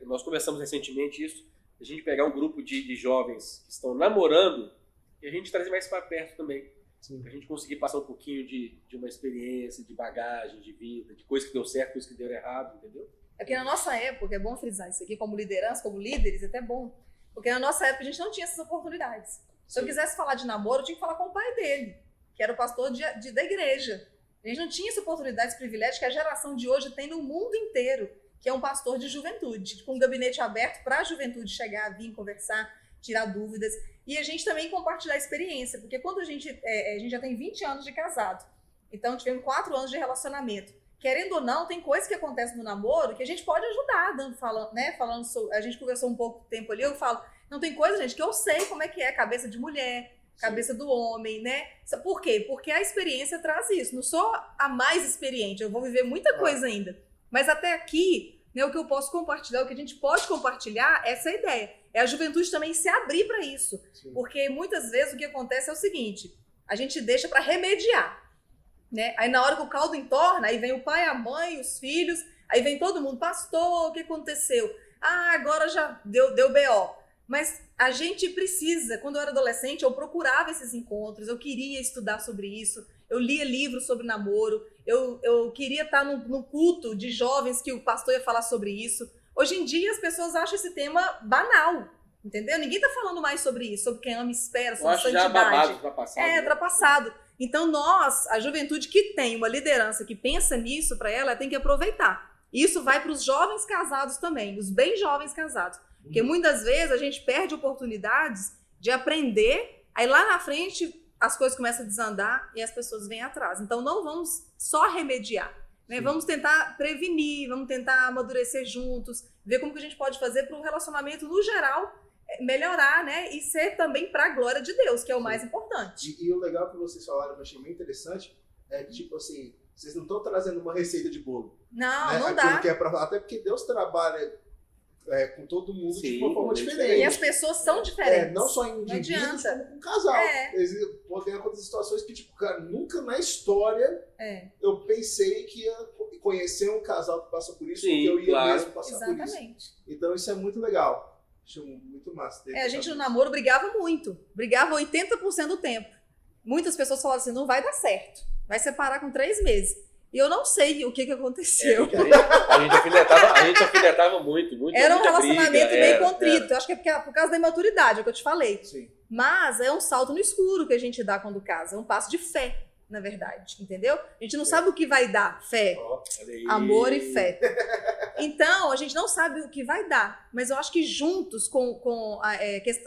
nós conversamos recentemente isso, a gente pegar um grupo de jovens que estão namorando e a gente trazer mais para perto também. Para a gente conseguir passar um pouquinho de uma experiência, de bagagem, de vida, de coisa que deu certo, coisa que deu errado, entendeu? É que na nossa época, é bom frisar isso aqui, como liderança, como líderes, é até bom. Porque na nossa época a gente não tinha essas oportunidades. Se eu quisesse falar de namoro, eu tinha que falar com o pai dele, que era o pastor da igreja. A gente não tinha essa oportunidade, esse privilégio que a geração de hoje tem no mundo inteiro, que é um pastor de juventude, com um gabinete aberto para a juventude chegar, vir conversar, tirar dúvidas. E a gente também compartilhar a experiência, porque quando a gente já tem 20 anos de casado, então tivemos 4 anos de relacionamento. Querendo ou não, tem coisas que acontecem no namoro que a gente pode ajudar, falando sobre, a gente conversou um pouco tempo ali, eu falo, não tem coisa, gente, que eu sei como é que é cabeça de mulher, cabeça do homem, né? Por quê? Porque a experiência traz isso. Não sou a mais experiente, eu vou viver muita coisa ainda. Mas até aqui, né, o que eu posso compartilhar, o que a gente pode compartilhar, essa é a ideia. É a juventude também se abrir para isso. Sim. Porque muitas vezes o que acontece é o seguinte, a gente deixa para remediar. Né? Aí na hora que o caldo entorna, aí vem o pai, a mãe, os filhos, aí vem todo mundo, pastor, o que aconteceu? Ah, agora já deu BO. Mas a gente precisa, quando eu era adolescente, eu procurava esses encontros, eu queria estudar sobre isso, eu lia livros sobre namoro, eu queria estar no culto de jovens que o pastor ia falar sobre isso. Hoje em dia as pessoas acham esse tema banal, entendeu? Ninguém está falando mais sobre isso, sobre quem ama e espera, sobre santidade. Já babado, ultrapassado. Ultrapassado. Então nós, a juventude que tem uma liderança que pensa nisso para ela, tem que aproveitar. Isso vai para os jovens casados também, os bem jovens casados. Porque muitas vezes a gente perde oportunidades de aprender, aí lá na frente as coisas começam a desandar e as pessoas vêm atrás. Então não vamos só remediar, né? Vamos tentar prevenir, vamos tentar amadurecer juntos, ver como que a gente pode fazer para o relacionamento no geral melhorar, né? E ser também para a glória de Deus, que é o mais importante. E o legal que vocês falaram, que eu achei muito interessante, é que, tipo assim, vocês não estão trazendo uma receita de bolo. Não, né? não dá. Que é pra, até porque Deus trabalha com todo mundo. Sim, de uma forma diferente. E as pessoas são diferentes. Não só em indivíduos, como com um casal. Podem acontecer situações que, tipo, cara, nunca na história eu pensei que ia conhecer um casal que passou por isso, porque eu ia mesmo passar por isso. Então isso é muito legal. Acho muito massa. A gente no namoro brigava muito. Brigava 80% do tempo. Muitas pessoas falavam assim, não vai dar certo. Vai separar com 3 meses. E eu não sei o que aconteceu. A gente alfinetava muito. Era um relacionamento meio contrito. Eu acho que é por causa da imaturidade, é o que eu te falei. Sim. Mas é um salto no escuro que a gente dá quando casa. É um passo de fé, na verdade. Entendeu? A gente não sabe o que vai dar. Fé. Amor e fé. Então, a gente não sabe o que vai dar. Mas eu acho que juntos,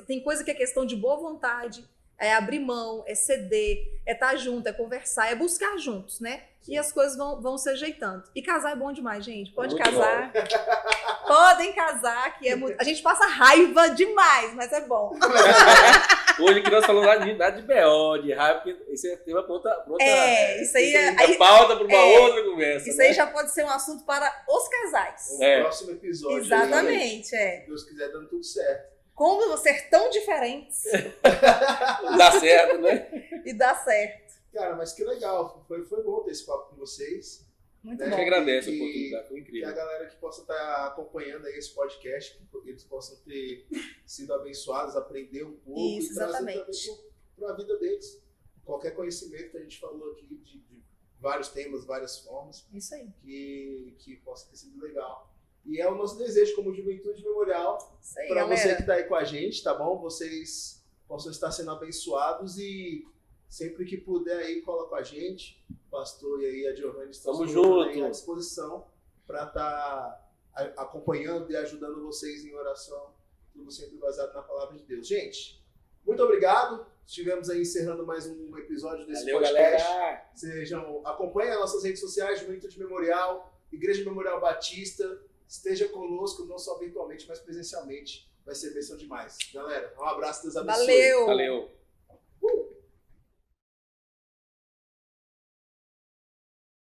tem coisa que é questão de boa vontade, é abrir mão, é ceder, é estar junto, é conversar, é buscar juntos, né? E as coisas vão se ajeitando. E casar é bom demais, gente. Pode casar. Podem casar, que é muito... A gente passa raiva demais, mas é bom. Hoje que nós falamos nada de BO, de raiva, porque isso é tema pronta. Isso aí é... pauta para uma outra conversa. Isso aí já pode ser um assunto para os casais. No próximo episódio. Exatamente, Se Deus quiser, dando tudo certo. Como ser tão diferentes. Dá certo, né? E dá certo. Cara, mas que legal. Foi bom ter esse papo com vocês. Muito bom. A gente agradece a oportunidade, foi incrível. E a galera que possa estar acompanhando aí esse podcast, que eles possam ter sido abençoados, aprender um pouco e trazer também para a vida deles. Qualquer conhecimento que a gente falou aqui de vários temas, várias formas. Isso aí. Que possa ter sido legal. E é o nosso desejo como Juventude Memorial, para você que está aí com a gente, tá bom? Vocês possam estar sendo abençoados e sempre que puder aí, cola com a gente. O pastor e aí a Giovanni estão à disposição para estar acompanhando e ajudando vocês em oração, tudo sempre baseado na palavra de Deus. Gente, muito obrigado. Estivemos aí encerrando mais um episódio desse podcast. Galera. Acompanhem as nossas redes sociais, Juventude Memorial, Igreja Memorial Batista. Esteja conosco, não só virtualmente, mas presencialmente, vai ser bênção demais. Galera, um abraço, Deus abençoe. Valeu! Valeu.